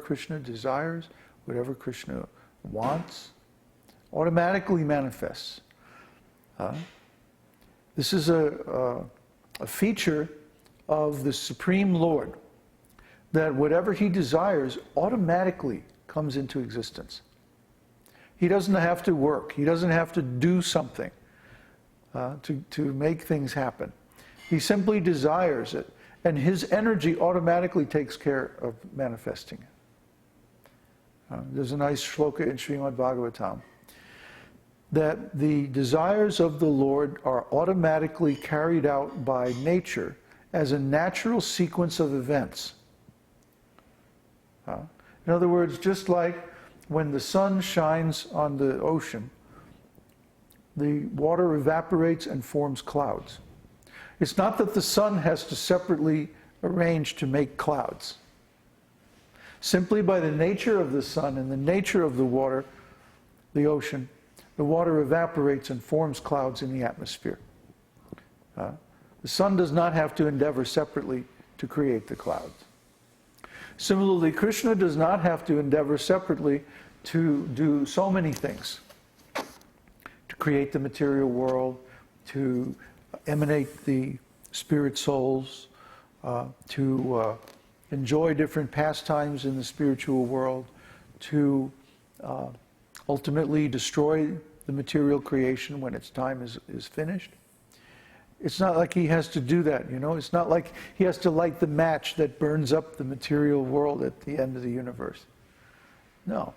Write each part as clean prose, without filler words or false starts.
Krishna desires, whatever Krishna wants, automatically manifests. This is a feature of the Supreme Lord, that whatever he desires automatically comes into existence. He doesn't have to work. He doesn't have to do something to make things happen. He simply desires it, and his energy automatically takes care of manifesting it. There's a nice shloka in Śrīmad-Bhāgavatam that the desires of the Lord are automatically carried out by nature as a natural sequence of events. In other words, just like when the sun shines on the ocean, the water evaporates and forms clouds. It's not that the sun has to separately arrange to make clouds. Simply by the nature of the sun and the nature of the water, the ocean, the water evaporates and forms clouds in the atmosphere. The sun does not have to endeavor separately to create the clouds. Similarly, Krishna does not have to endeavor separately to do so many things. To create the material world, to emanate the spirit souls, to enjoy different pastimes in the spiritual world, to ultimately destroy the material creation when its time is finished. It's not like he has to do that, you know. It's not like he has to light the match that burns up the material world at the end of the universe. No.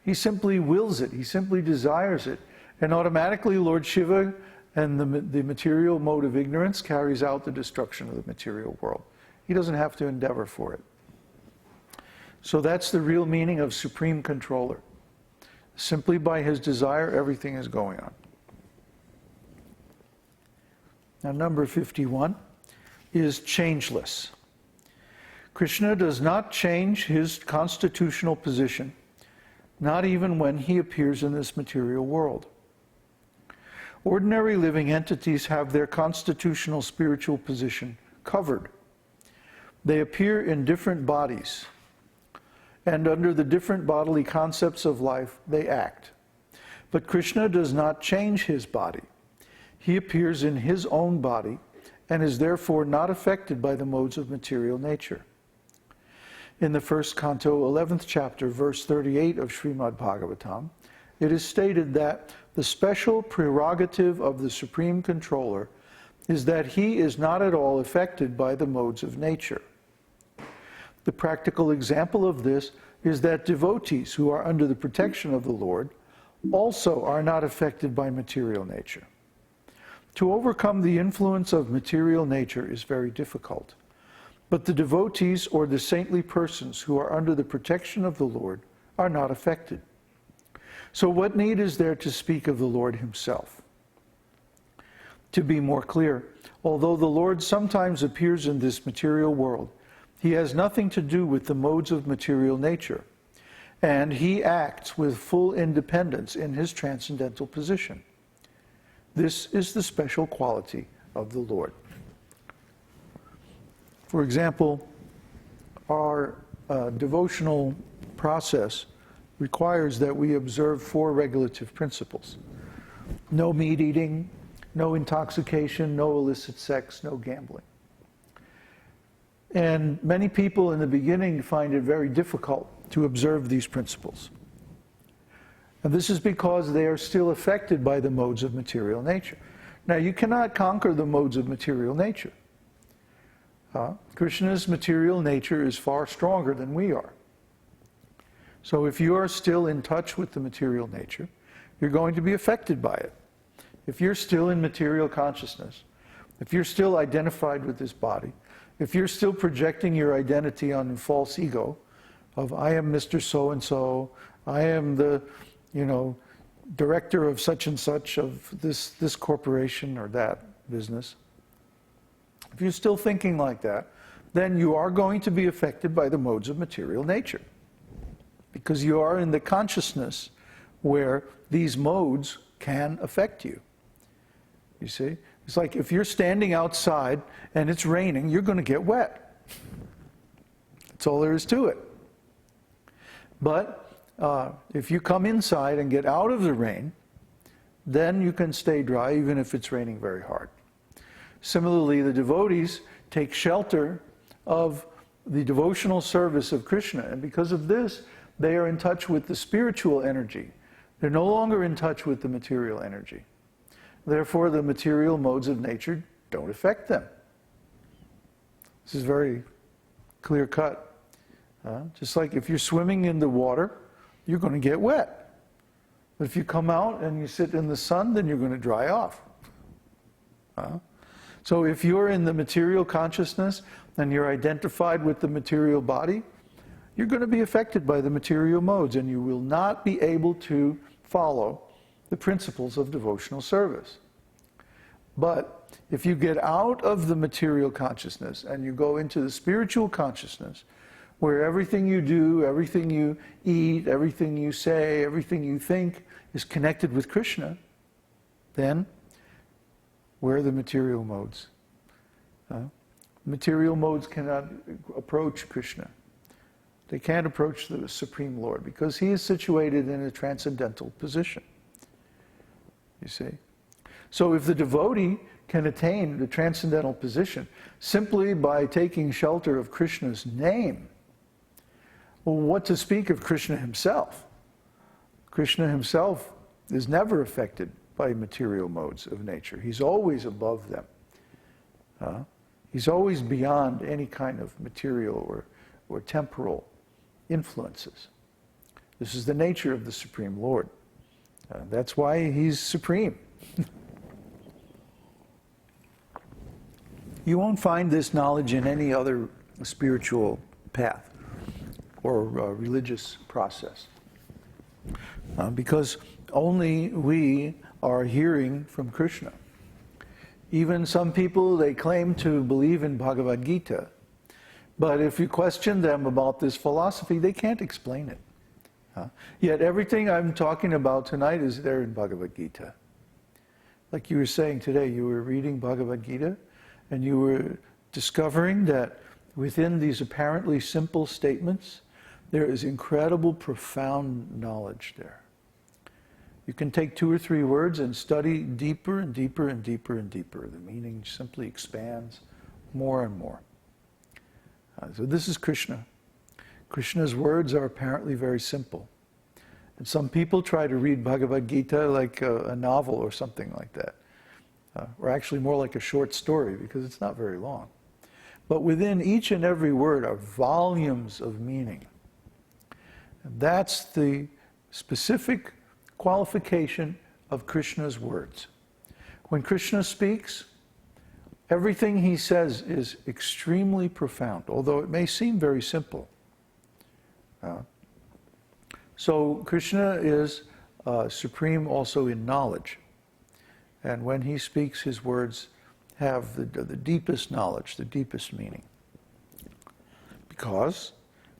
He simply wills it. He simply desires it. And automatically Lord Śiva and the material mode of ignorance carries out the destruction of the material world. He doesn't have to endeavor for it. So that's the real meaning of Supreme Controller. Simply by his desire, everything is going on. Now, number 51 is changeless. Krishna does not change his constitutional position, not even when he appears in this material world. Ordinary living entities have their constitutional spiritual position covered. They appear in different bodies, and under the different bodily concepts of life, they act. But Krishna does not change his body. He appears in his own body and is therefore not affected by the modes of material nature. In the first canto, 11th chapter, verse 38 of Śrīmad-Bhāgavatam, it is stated that the special prerogative of the Supreme Controller is that he is not at all affected by the modes of nature. The practical example of this is that devotees who are under the protection of the Lord also are not affected by material nature. To overcome the influence of material nature is very difficult, but the devotees or the saintly persons who are under the protection of the Lord are not affected. So what need is there to speak of the Lord himself? To be more clear, although the Lord sometimes appears in this material world, he has nothing to do with the modes of material nature, and he acts with full independence in his transcendental position. This is the special quality of the Lord. For example, our devotional process requires that we observe 4 regulative principles. No meat eating, no intoxication, no illicit sex, no gambling. And many people in the beginning find it very difficult to observe these principles. And this is because they are still affected by the modes of material nature. Now, you cannot conquer the modes of material nature. Krishna's material nature is far stronger than we are. So if you are still in touch with the material nature, you're going to be affected by it. If you're still in material consciousness, if you're still identified with this body, if you're still projecting your identity on false ego of I am Mr. So-and-so, I am the, director of such and such of this corporation or that business. If you're still thinking like that, then you are going to be affected by the modes of material nature. Because you are in the consciousness where these modes can affect you. You see? It's like if you're standing outside and it's raining, you're going to get wet. That's all there is to it. But if you come inside and get out of the rain, then you can stay dry even if it's raining very hard. Similarly, the devotees take shelter of the devotional service of Krishna, and because of this, they are in touch with the spiritual energy. They're no longer in touch with the material energy. Therefore, the material modes of nature don't affect them. This is very clear cut. Just like if you're swimming in the water, you're going to get wet. But if you come out and you sit in the sun, then you're going to dry off. So if you're in the material consciousness and you're identified with the material body, you're going to be affected by the material modes, and you will not be able to follow the principles of devotional service. But if you get out of the material consciousness and you go into the spiritual consciousness, where everything you do, everything you eat, everything you say, everything you think is connected with Krishna, then where are the material modes? Material modes cannot approach Krishna. They can't approach the Supreme Lord because he is situated in a transcendental position. You see? So if the devotee can attain the transcendental position simply by taking shelter of Krishna's name, well, what to speak of Krishna himself? Krishna himself is never affected by material modes of nature. He's always above them. He's always beyond any kind of material or temporal influences. This is the nature of the Supreme Lord. That's why he's supreme. You won't find this knowledge in any other spiritual path or religious process. Because only we are hearing from Krishna. Even some people, they claim to believe in Bhagavad-gītā, but if you question them about this philosophy, they can't explain it. Yet everything I'm talking about tonight is there in Bhagavad-gītā. Like you were saying today, you were reading Bhagavad-gītā, and you were discovering that within these apparently simple statements, there is incredible, profound knowledge there. You can take 2 or 3 words and study deeper and deeper and deeper and deeper. The meaning simply expands more and more. So this is Krishna. Krishna's words are apparently very simple. And some people try to read Bhagavad-gītā like a novel or something like that. Or actually more like a short story, because it's not very long. But within each and every word are volumes of meaning. And that's the specific qualification of Krishna's words. When Krishna speaks, everything he says is extremely profound, although it may seem very simple. So Krishna is supreme also in knowledge. And when he speaks, his words have the deepest knowledge, the deepest meaning. Because,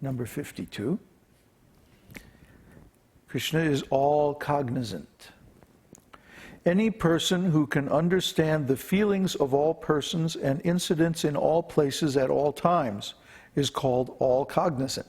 number 52, Krishna is all-cognizant. Any person who can understand the feelings of all persons and incidents in all places at all times is called all-cognizant.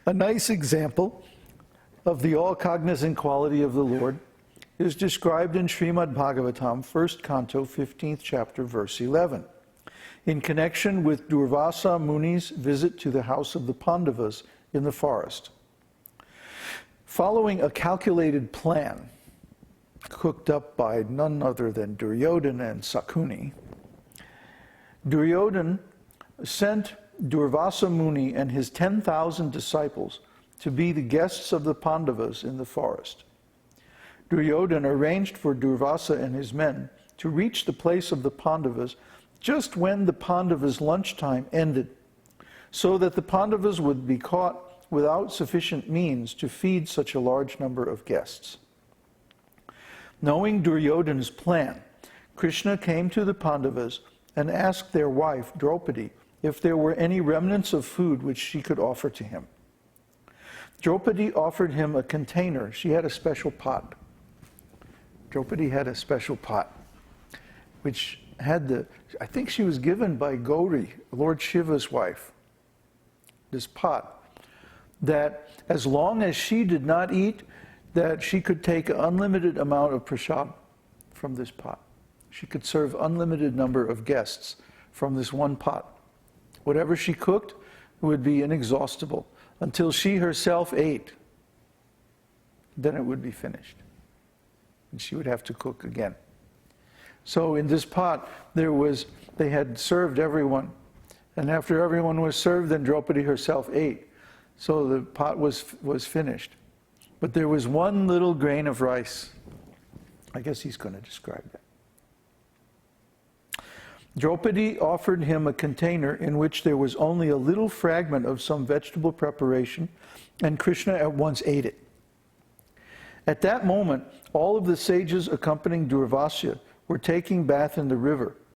A nice example of the all-cognizant quality of the Lord is described in Śrīmad-Bhāgavatam, 1st canto, 15th chapter, verse 11. In connection with Durvasa Muni's visit to the house of the Pandavas in the forest. Following a calculated plan, cooked up by none other than Duryodhana and Sakuni, Duryodhana sent Durvasa Muni and his 10,000 disciples to be the guests of the Pandavas in the forest. Duryodhana arranged for Durvasa and his men to reach the place of the Pandavas just when the Pandavas' lunchtime ended, so that the Pandavas would be caught without sufficient means to feed such a large number of guests. Knowing Duryodhana's plan, Krishna came to the Pandavas and asked their wife, Draupadi, if there were any remnants of food which she could offer to him. Draupadi offered him a container. She had a special pot. Draupadi had a special pot, which had I think she was given by Gauri, Lord Shiva's wife, this pot, that as long as she did not eat, that she could take an unlimited amount of prasad from this pot. She could serve unlimited number of guests from this one pot. Whatever she cooked would be inexhaustible until she herself ate. Then it would be finished. And she would have to cook again. So in this pot, they had served everyone. And after everyone was served, then Draupadi herself ate. So the pot was finished. But there was one little grain of rice. I guess he's going to describe that. Draupadi offered him a container in which there was only a little fragment of some vegetable preparation, and Krishna at once ate it. At that moment, all of the sages accompanying Durvasya were taking bath in the river